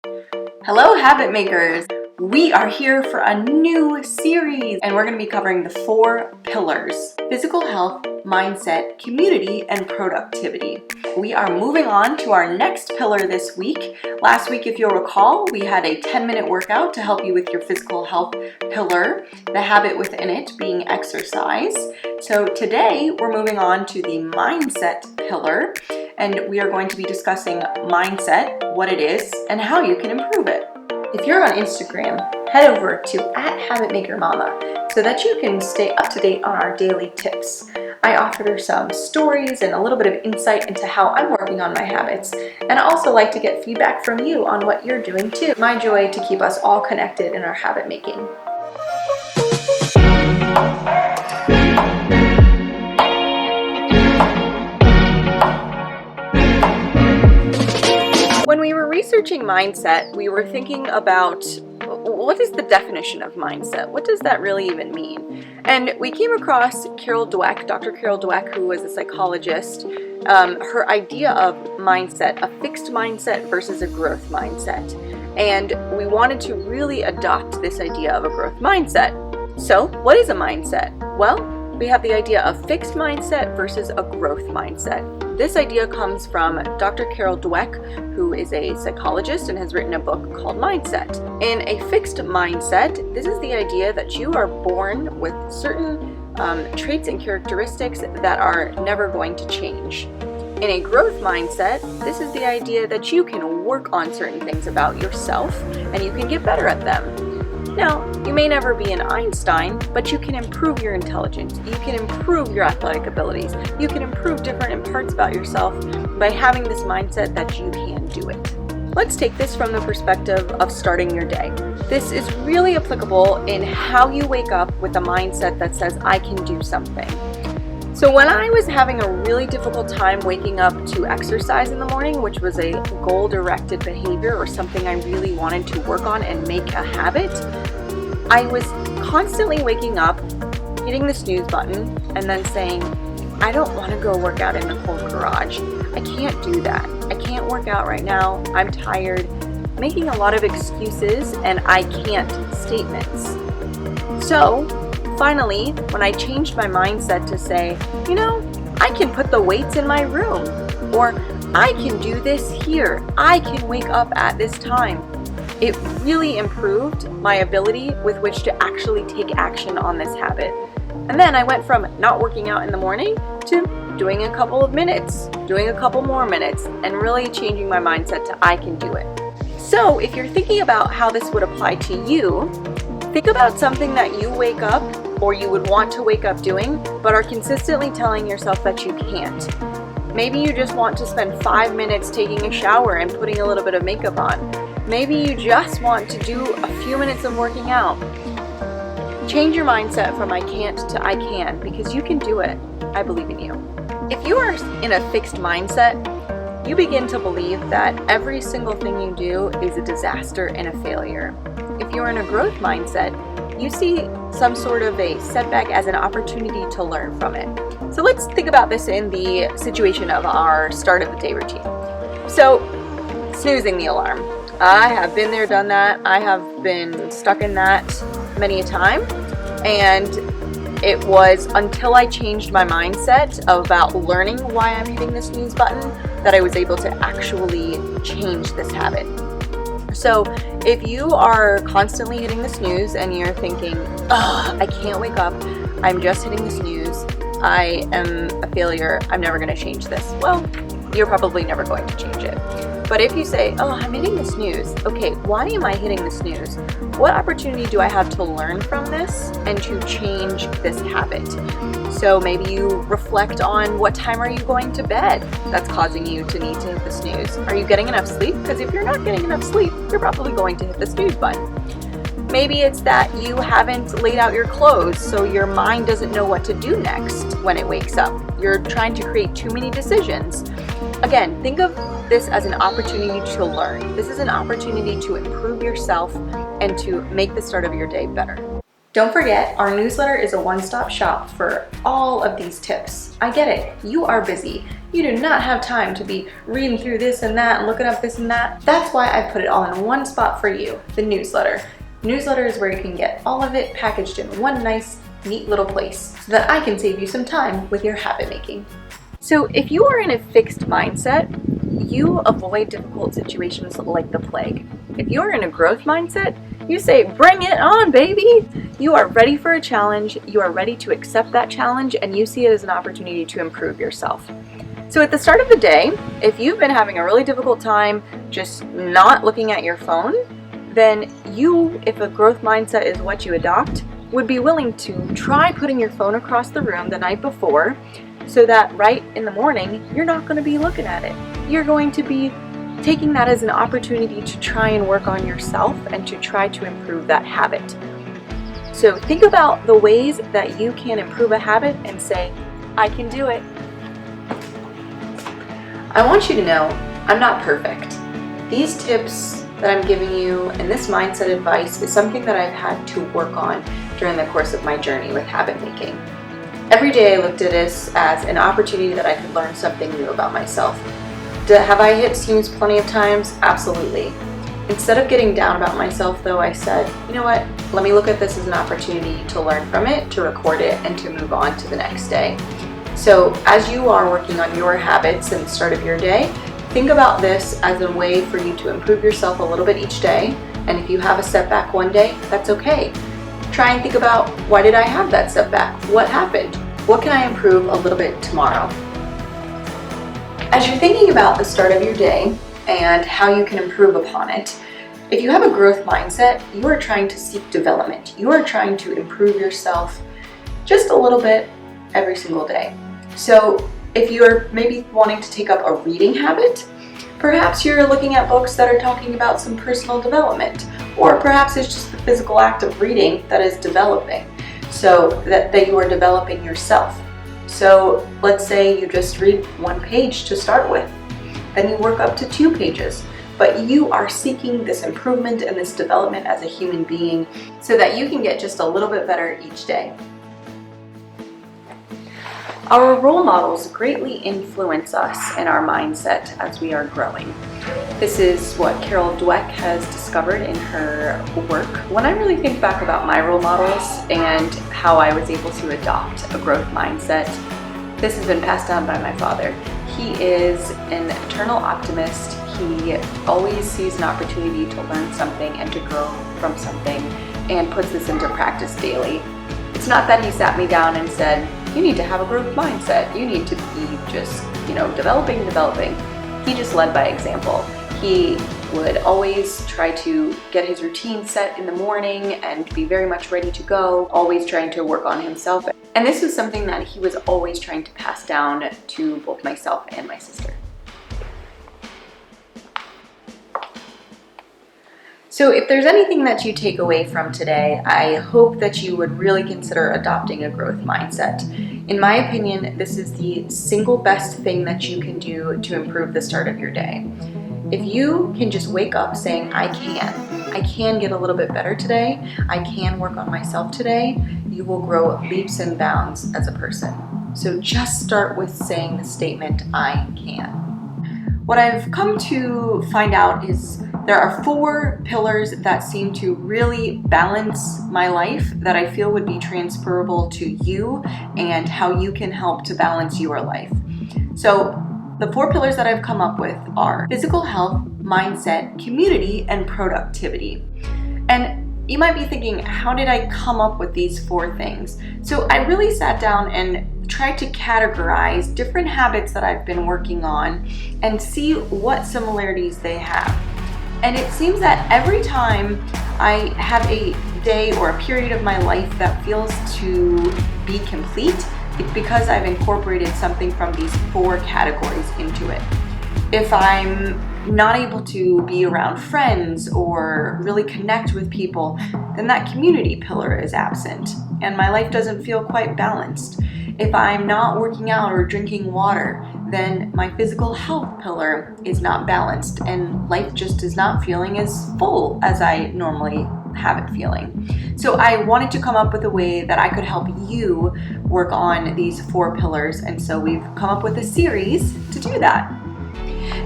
Hello, habit makers! We are here for a new series, and we're going to be covering the 4 pillars: physical health, mindset, community, and productivity. We are moving on to our next pillar this week. Last week, if you'll recall, we had a 10-minute workout to help you with your physical health pillar, the habit within it being exercise. So today, we're moving on to the mindset pillar, and we are going to be discussing mindset, what it is, and how you can improve it. If you're on Instagram, head over to @HabitMakerMama so that you can stay up to date on our daily tips. I offer some stories and a little bit of insight into how I'm working on my habits, and I also like to get feedback from you on what you're doing too. My joy to keep us all connected in our habit making. When we were researching mindset, we were thinking about what is the definition of mindset? What does that really even mean? And we came across Carol Dweck, Dr. Carol Dweck, who was a psychologist, her idea of mindset, a fixed mindset versus a growth mindset. And we wanted to really adopt this idea of a growth mindset. So what is a mindset? Well, we have the idea of fixed mindset versus a growth mindset. This idea comes from Dr. Carol Dweck, who is a psychologist and has written a book called Mindset. In a fixed mindset, this is the idea that you are born with certain traits and characteristics that are never going to change. In a growth mindset, this is the idea that you can work on certain things about yourself and you can get better at them. Now, you may never be an Einstein, but you can improve your intelligence, you can improve your athletic abilities, you can improve different parts about yourself by having this mindset that you can do it. Let's take this from the perspective of starting your day. This is really applicable in how you wake up with a mindset that says, I can do something. So when I was having a really difficult time waking up to exercise in the morning, which was a goal-directed behavior or something I really wanted to work on and make a habit, I was constantly waking up, hitting the snooze button, and then saying, I don't want to go work out in the cold garage. I can't do that. I can't work out right now. I'm tired. Making a lot of excuses and I can't statements. So finally, when I changed my mindset to say, I can put the weights in my room, or I can do this here, I can wake up at this time, it really improved my ability with which to actually take action on this habit. And then I went from not working out in the morning to doing a couple of minutes, doing a couple more minutes, and really changing my mindset to I can do it. So if you're thinking about how this would apply to you, think about something that you wake up or you would want to wake up doing, but are consistently telling yourself that you can't. Maybe you just want to spend 5 minutes taking a shower and putting a little bit of makeup on. Maybe you just want to do a few minutes of working out. Change your mindset from I can't to I can, because you can do it. I believe in you. If you are in a fixed mindset, you begin to believe that every single thing you do is a disaster and a failure. If you're in a growth mindset, you see some sort of a setback as an opportunity to learn from it. So let's think about this in the situation of our start of the day routine. So, snoozing the alarm. I have been there, done that. I have been stuck in that many a time. And it was until I changed my mindset about learning why I'm hitting the snooze button that I was able to actually change this habit. So if you are constantly hitting the snooze and you're thinking, I can't wake up, I'm just hitting the snooze, I am a failure, I'm never going to change this. Well, you're probably never going to change it. But if you say, I'm hitting the snooze, okay, why am I hitting the snooze? What opportunity do I have to learn from this and to change this habit? So maybe you reflect on what time are you going to bed that's causing you to need to hit the snooze. Are you getting enough sleep? Because if you're not getting enough sleep, you're probably going to hit the snooze button. Maybe it's that you haven't laid out your clothes, so your mind doesn't know what to do next when it wakes up. You're trying to create too many decisions. Again, think of this as an opportunity to learn. This is an opportunity to improve yourself and to make the start of your day better. Don't forget, our newsletter is a one-stop shop for all of these tips. I get it, you are busy. You do not have time to be reading through this and that and looking up this and that. That's why I put it all in one spot for you, the newsletter. Newsletter is where you can get all of it packaged in one nice, neat little place so that I can save you some time with your habit making. So if you are in a fixed mindset, you avoid difficult situations like the plague. If you are in a growth mindset, you say, bring it on, baby! You are ready for a challenge, you are ready to accept that challenge, and you see it as an opportunity to improve yourself. So at the start of the day, if you've been having a really difficult time just not looking at your phone, then you, if a growth mindset is what you adopt, would be willing to try putting your phone across the room the night before so that right in the morning, you're not going to be looking at it. You're going to be taking that as an opportunity to try and work on yourself and to try to improve that habit. So think about the ways that you can improve a habit and say, I can do it. I want you to know I'm not perfect. These tips that I'm giving you and this mindset advice is something that I've had to work on during the course of my journey with habit making. Every day I looked at this as an opportunity that I could learn something new about myself. Have I hit snooze plenty of times? Absolutely. Instead of getting down about myself though, I said, you know what, let me look at this as an opportunity to learn from it, to record it, and to move on to the next day. So as you are working on your habits at the start of your day, think about this as a way for you to improve yourself a little bit each day. And if you have a setback one day, that's okay. Try and think about, why did I have that setback? What happened? What can I improve a little bit tomorrow? As you're thinking about the start of your day and how you can improve upon it, if you have a growth mindset, you are trying to seek development. You are trying to improve yourself just a little bit every single day. So if you're maybe wanting to take up a reading habit, perhaps you're looking at books that are talking about some personal development, or perhaps it's just the physical act of reading that is developing, so that you are developing yourself. So let's say you just read one page to start with, then you work up to 2 pages, but you are seeking this improvement and this development as a human being so that you can get just a little bit better each day. Our role models greatly influence us and our mindset as we are growing. This is what Carol Dweck has discovered in her work. When I really think back about my role models and how I was able to adopt a growth mindset, this has been passed down by my father. He is an eternal optimist. He always sees an opportunity to learn something and to grow from something and puts this into practice daily. It's not that he sat me down and said, you need to have a growth mindset. You need to be just, developing. He just led by example. He would always try to get his routine set in the morning and be very much ready to go, always trying to work on himself. And this was something that he was always trying to pass down to both myself and my sister. So if there's anything that you take away from today, I hope that you would really consider adopting a growth mindset. In my opinion, this is the single best thing that you can do to improve the start of your day. If you can just wake up saying, I can get a little bit better today, I can work on myself today, you will grow leaps and bounds as a person. So just start with saying the statement, I can. What I've come to find out is there are 4 pillars that seem to really balance my life that I feel would be transferable to you and how you can help to balance your life. So the 4 pillars that I've come up with are physical health, mindset, community, and productivity. And you might be thinking, how did I come up with these 4 things? So I really sat down and tried to categorize different habits that I've been working on and see what similarities they have. And it seems that every time I have a day or a period of my life that feels to be complete, it's because I've incorporated something from these 4 categories into it. If I'm not able to be around friends or really connect with people, then that community pillar is absent and my life doesn't feel quite balanced. If I'm not working out or drinking water, then my physical health pillar is not balanced and life just is not feeling as full as I normally habit feeling. So I wanted to come up with a way that I could help you work on these 4 pillars, and so we've come up with a series to do that.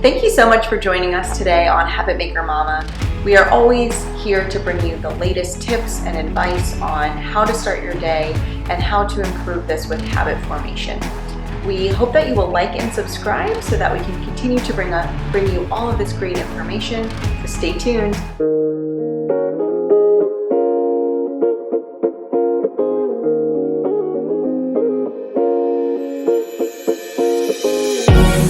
Thank you so much for joining us today on Habit Maker Mama. We are always here to bring you the latest tips and advice on how to start your day and how to improve this with habit formation. We hope that you will like and subscribe so that we can continue to bring you all of this great information. So stay tuned.